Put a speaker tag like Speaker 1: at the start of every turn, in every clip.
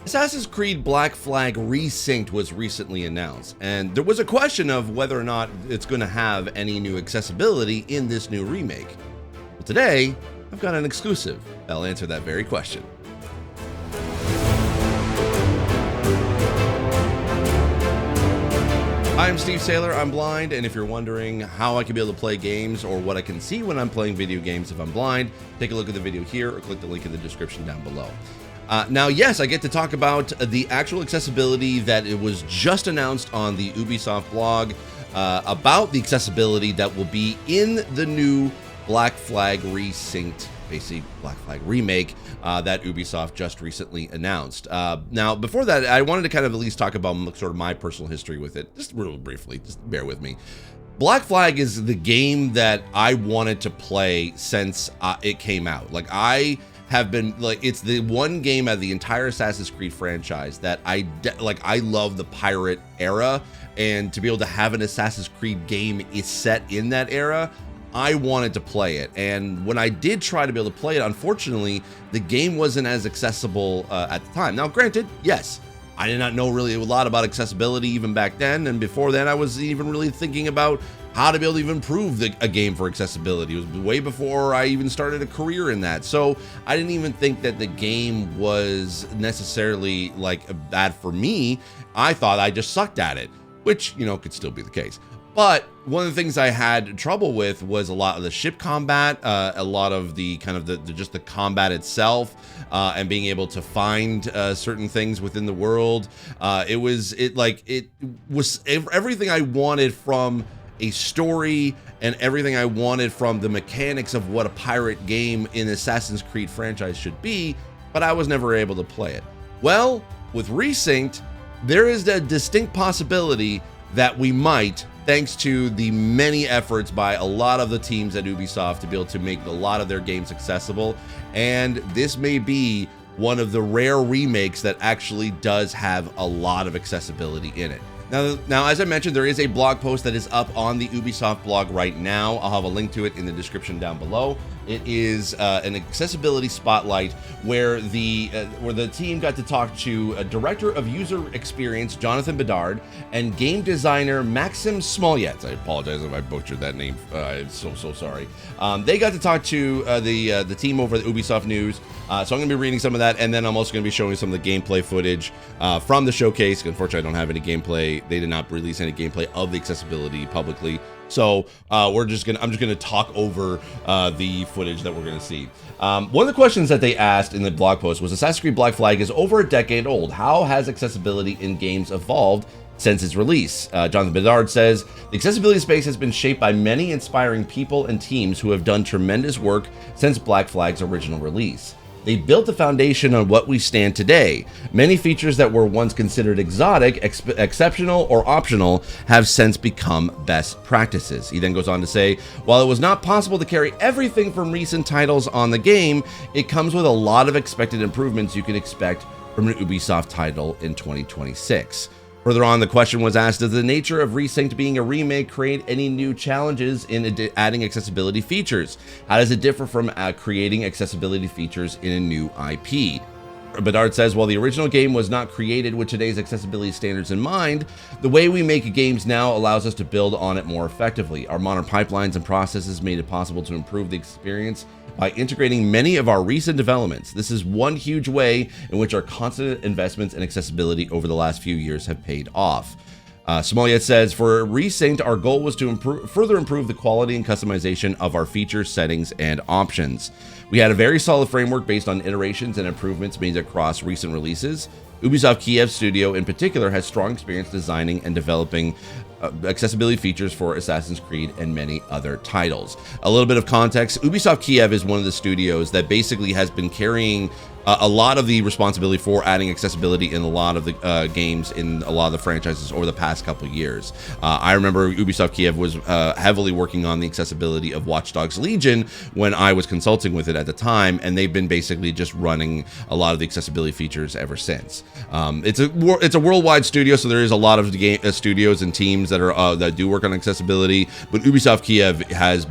Speaker 1: Assassin's Creed Black Flag Resynced was recently announced, and there was a question of whether or not it's going to have any new accessibility in this new remake. But today, I've got an exclusive that'll answer that very question. I'm Steve Saylor, I'm blind, and if you're wondering how I can be able to play games or what I can see when I'm playing video games if I'm blind, take a look at the video here or click the link in the description down below. Now, yes, I get to talk about the actual accessibility that it was just announced on the Ubisoft blog about the accessibility that will be in the new Black Flag Resynced, basically Black Flag remake that Ubisoft just recently announced. Now, before that, I wanted to kind of at least talk about sort of my personal history with it, just real briefly, just bear with me. Black Flag is the game that I wanted to play since it came out. Like, I have been it's the one game of the entire Assassin's Creed franchise that I love the pirate era, and to be able to have an Assassin's Creed game is set in that era, I wanted to play it. And when I did try to be able to play it, unfortunately, the game wasn't as accessible at the time. Now, granted, yes, I did not know really a lot about accessibility even back then, and before then I was even really thinking about how to be able to even improve a game for accessibility. It was way before I even started a career in that. So I didn't even think that the game was necessarily like bad for me. I thought I just sucked at it, which, you know, could still be the case. But one of the things I had trouble with was a lot of the ship combat, a lot of the kind of just the combat itself, and being able to find certain things within the world. It was everything I wanted from a story and everything I wanted from the mechanics of what a pirate game in Assassin's Creed franchise should be, but I was never able to play it. Well, with Resynced, there is a distinct possibility that we might, thanks to the many efforts by a lot of the teams at Ubisoft to be able to make a lot of their games accessible, and this may be one of the rare remakes that actually does have a lot of accessibility in it. Now, as I mentioned, there is a blog post that is up on the Ubisoft blog right now. I'll have a link to it in the description down below. It is an accessibility spotlight where the team got to talk to a director of user experience, Jonathan Bedard, and game designer Maxim Smolyets. I apologize if I butchered that name. I'm so sorry. They got to talk to the team over at Ubisoft News. So I'm going to be reading some of that, and then I'm also going to be showing some of the gameplay footage from the showcase. Unfortunately, I don't have any gameplay. They did not release any gameplay of the accessibility publicly. So I'm just gonna talk over the footage that we're gonna see. One of the questions that they asked in the blog post was, Assassin's Creed Black Flag is over a decade old. How has accessibility in games evolved since its release? Jonathan Bedard says, the accessibility space has been shaped by many inspiring people and teams who have done tremendous work since Black Flag's original release. They built the foundation on what we stand today. Many features that were once considered exotic, exceptional, or optional have since become best practices. He then goes on to say, while it was not possible to carry everything from recent titles on the game, it comes with a lot of expected improvements you can expect from an Ubisoft title in 2026. Further on, the question was asked, does the nature of Resynced being a remake create any new challenges in adding accessibility features? How does it differ from creating accessibility features in a new IP? Bedard says, while the original game was not created with today's accessibility standards in mind, the way we make games now allows us to build on it more effectively. Our modern pipelines and processes made it possible to improve the experience by integrating many of our recent developments. This is one huge way in which our constant investments in accessibility over the last few years have paid off. Smolyet says, for Resynced, our goal was to further improve the quality and customization of our features, settings, and options. We had a very solid framework based on iterations and improvements made across recent releases. Ubisoft Kiev Studio in particular has strong experience designing and developing accessibility features for Assassin's Creed and many other titles. A little bit of context, Ubisoft Kiev is one of the studios that basically has been carrying a lot of the responsibility for adding accessibility in a lot of the games in a lot of the franchises over the past couple of years. I remember Ubisoft Kiev was heavily working on the accessibility of Watch Dogs Legion when I was consulting with it at the time, and they've been basically just running a lot of the accessibility features ever since. It's a worldwide studio, so there is a lot of studios and teams that do work on accessibility, but Ubisoft Kiev has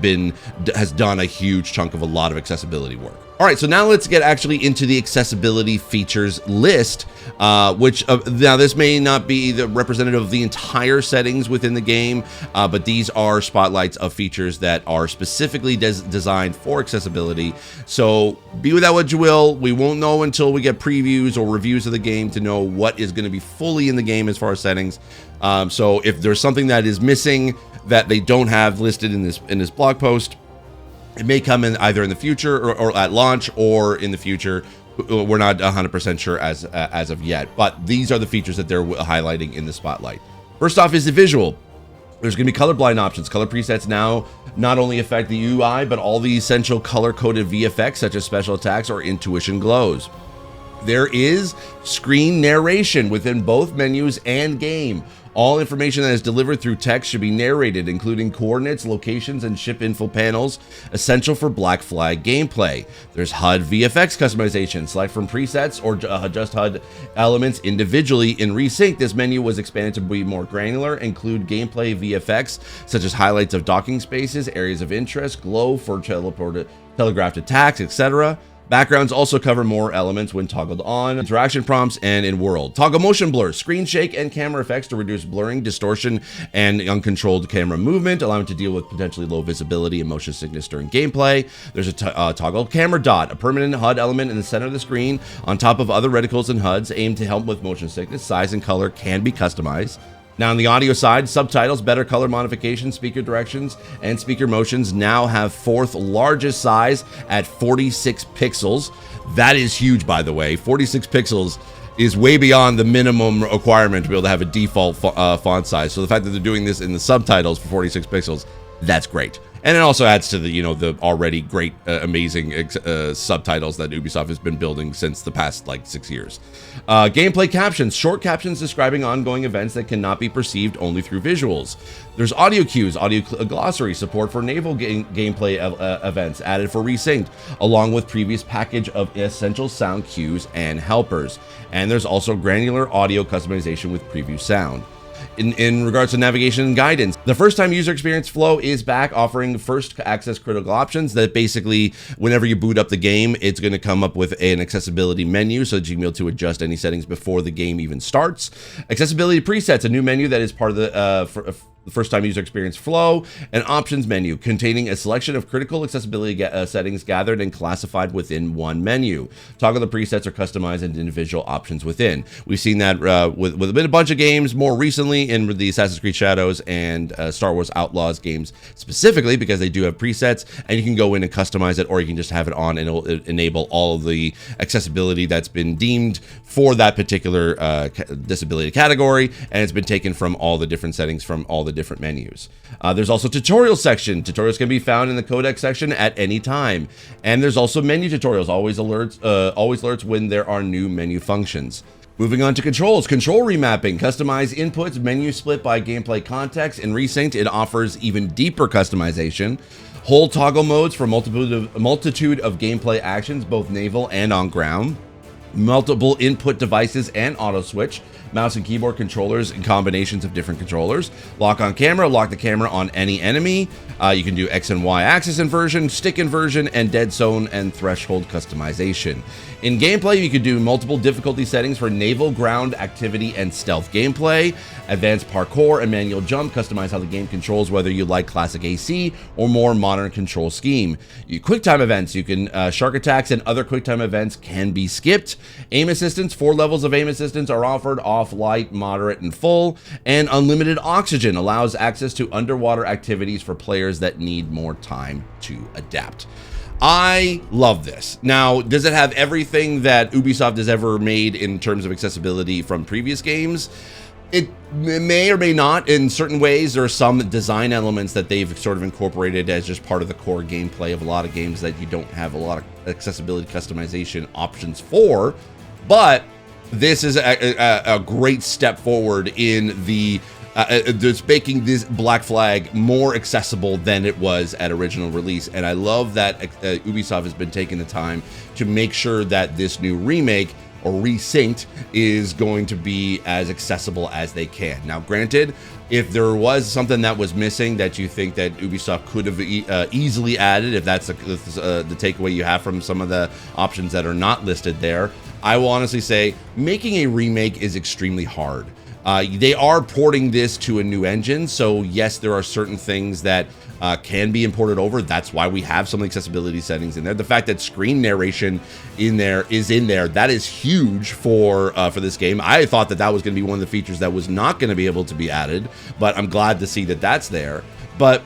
Speaker 1: done a huge chunk of a lot of accessibility work. All right, so now let's get actually into the accessibility features list, which now this may not be the representative of the entire settings within the game, but these are spotlights of features that are specifically designed for accessibility. So be with that what you will. We won't know until we get previews or reviews of the game to know what is going to be fully in the game as far as settings. So if there's something that is missing that they don't have listed in this blog post, it may come in either in the future or at launch or in the future. We're not 100% sure as of yet, but these are the features that they're highlighting in the spotlight. First off is the visual. There's going to be colorblind options. Color presets now not only affect the UI, but all the essential color-coded VFX, such as special attacks or intuition glows. There is screen narration within both menus and game. All information that is delivered through text should be narrated, including coordinates, locations, and ship info panels, essential for Black Flag gameplay. There's HUD VFX customization. Select from presets or adjust HUD elements individually. In Resynced, this menu was expanded to be more granular, include gameplay VFX, such as highlights of docking spaces, areas of interest, glow for telegraphed attacks, etc. Backgrounds also cover more elements when toggled on, interaction prompts, and in world. Toggle motion blur, screen shake, and camera effects to reduce blurring, distortion, and uncontrolled camera movement, allowing to deal with potentially low visibility and motion sickness during gameplay. There's a toggle camera dot, a permanent HUD element in the center of the screen on top of other reticles and HUDs aimed to help with motion sickness. Size and color can be customized. Now on the audio side, subtitles, better color modification, speaker directions, and speaker motions now have 4th largest size at 46 pixels. That is huge, by the way. 46 pixels is way beyond the minimum requirement to be able to have a default font size. So the fact that they're doing this in the subtitles for 46 pixels, that's great. And it also adds to the, the already great, amazing subtitles that Ubisoft has been building since the past, 6 years. Gameplay captions, short captions describing ongoing events that cannot be perceived only through visuals. There's audio cues, audio glossary, support for naval gameplay events added for Resynced, along with previous package of essential sound cues and helpers. And there's also granular audio customization with preview sound. In regards to navigation and guidance, the first time user experience flow is back, offering first access critical options that basically whenever you boot up the game, it's going to come up with an accessibility menu so that you can be able to adjust any settings before the game even starts. Accessibility presets, a new menu that is part of the first time user experience flow, and options menu containing a selection of critical accessibility settings gathered and classified within one menu. Toggle the presets are customized and individual options within. We've seen that with a bunch of games more recently in the Assassin's Creed Shadows and Star Wars Outlaws games specifically, because they do have presets and you can go in and customize it, or you can just have it on and it'll enable all of the accessibility that's been deemed for that particular disability category, and it's been taken from all the different settings from all the different menus. There's also tutorial section. Tutorials can be found in the codex section at any time. And there's also menu tutorials, always alerts when there are new menu functions. Moving on to controls, control remapping, customize inputs, menu split by gameplay context. In Resynced, it offers even deeper customization. Whole toggle modes for multitude of gameplay actions, both naval and on ground. Multiple input devices and auto switch, mouse and keyboard controllers and combinations of different controllers. Lock on camera, lock the camera on any enemy. You can do X and Y axis inversion, stick inversion, and dead zone and threshold customization. In gameplay, you can do multiple difficulty settings for naval, ground, activity, and stealth gameplay. Advanced parkour and manual jump, customize how the game controls, whether you like classic AC or more modern control scheme. QuickTime events, you can shark attacks and other QuickTime events can be skipped. Aim assistance, 4 levels of aim assistance are offered: off, light, moderate, and full. And unlimited oxygen allows access to underwater activities for players that need more time to adapt. I love this. Now, does it have everything that Ubisoft has ever made in terms of accessibility from previous games? It may or may not. In certain ways, there are some design elements that they've sort of incorporated as just part of the core gameplay of a lot of games that you don't have a lot of accessibility customization options for. But this is a great step forward in the just making this Black Flag more accessible than it was at original release. And I love that Ubisoft has been taking the time to make sure that this new remake or Resynced is going to be as accessible as they can. Now, granted, if there was something that was missing that you think that Ubisoft could have easily added, if that's the takeaway you have from some of the options that are not listed there, I will honestly say making a remake is extremely hard. They are porting this to a new engine, so yes, there are certain things that can be imported over. That's why we have some accessibility settings in there. The fact that screen narration is in there, that is huge for this game. I thought that was going to be one of the features that was not going to be able to be added, but I'm glad to see that that's there. But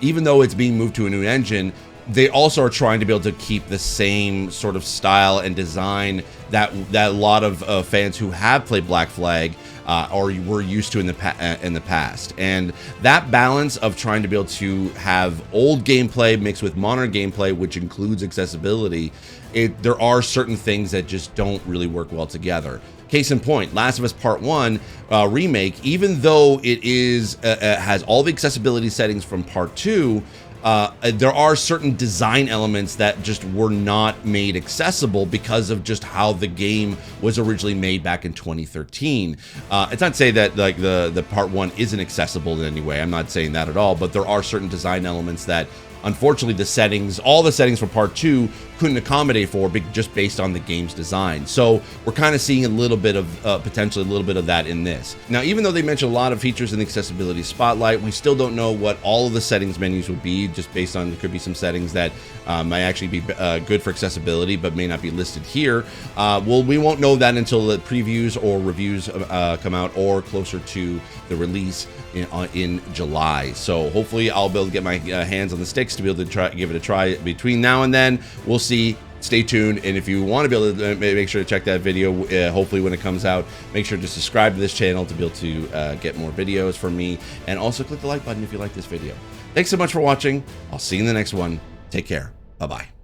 Speaker 1: even though it's being moved to a new engine, they also are trying to be able to keep the same sort of style and design that a lot of fans who have played Black Flag or were used to in the past. And that balance of trying to be able to have old gameplay mixed with modern gameplay, which includes accessibility, there are certain things that just don't really work well together. Case in point, Last of Us Part 1 remake, even though it has all the accessibility settings from Part 2, there are certain design elements that just were not made accessible because of just how the game was originally made back in 2013. It's not to say that like the Part 1 isn't accessible in any way. I'm not saying that at all, but there are certain design elements that unfortunately all the settings for Part 2 couldn't accommodate for just based on the game's design. So we're kind of seeing a little bit of potentially a little bit of that in this. Now, even though they mentioned a lot of features in the accessibility spotlight, we still don't know what all of the settings menus would be, just based on there could be some settings that might actually be good for accessibility but may not be listed here. Well, we won't know that until the previews or reviews come out or closer to the release in July. So hopefully I'll be able to get my hands on the sticks to be able to give it a try between now and then. We'll see. Stay tuned, and if you want to be able to make sure to check that video, hopefully when it comes out, make sure to subscribe to this channel to be able to get more videos from me, and also click the like button if you like this video. Thanks so much for watching. I'll see you in the next one. Take care. Bye-bye.